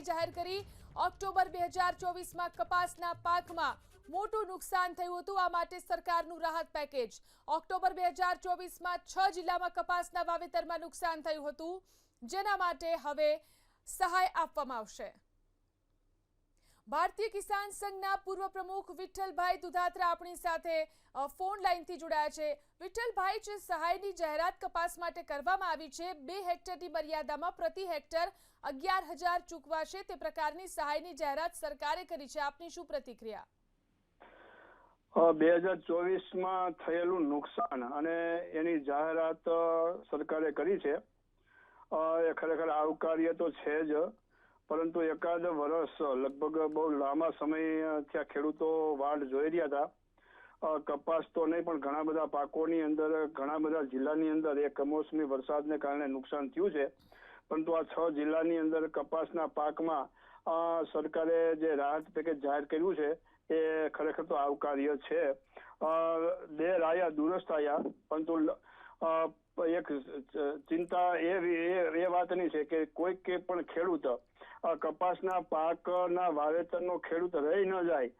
જાહેર કરી। ઓક્ટોબર 2024માં કપાસના પાકમાં મોટું નુકસાન થયું હતું, આ માટે સરકારનું રાહત પેકેજ। ઓક્ટોબર 2024માં 6 જિલ્લામાં કપાસના વાવેતરમાં નુકસાન થયું હતું, જેના માટે હવે સહાય આપવામાં આવશે। ભારતીય કિસાન સંઘના પૂર્વ પ્રમુખ વિઠ્ઠલભાઈ દુધાત્રા આપણી સાથે ફોન લાઈનથી જોડાયા છે। વિઠ્ઠલભાઈ, જે સહાયની જાહેરાત કપાસ માટે કરવામાં આવી છે, 2 હેક્ટરની મર્યાદામાં પ્રતિ હેક્ટર 11,000 ચૂકવાશે, તે પ્રકારની સહાયની જાહેરાત સરકારે કરી છે। આપની શું પ્રતિક્રિયા? 2024માં થયેલું નુકસાન અને એની જાહેરાત સરકારે કરી છે, એ ખરેખર આવકાર્ય તો છે જ, પરંતુ એકાદ વર્ષ લગભગ બહુ લાંબા સમય ત્યાં ખેડૂતો વાટ જોઈ રહ્યા હતા। કપાસ તો નહીં પણ ઘણા બધા પાકોની અંદર, ઘણા બધા જિલ્લાની અંદર એ કમોસમી વરસાદને કારણે નુકસાન થયું છે, પરંતુ આ 6 જિલ્લાની અંદર કપાસના પાકમાં સરકારે જે રાહત પેકેજ જાહેર કર્યું છે એ ખરેખર તો આવકાર્ય છે। દેર આયા દુરસ્ત આયા, પરંતુ એક ચિંતા એ વાતની છે કે કોઈ પણ ખેડૂત કપાસના પાકના વાવેતરનો ખેડૂત રહી ન જાય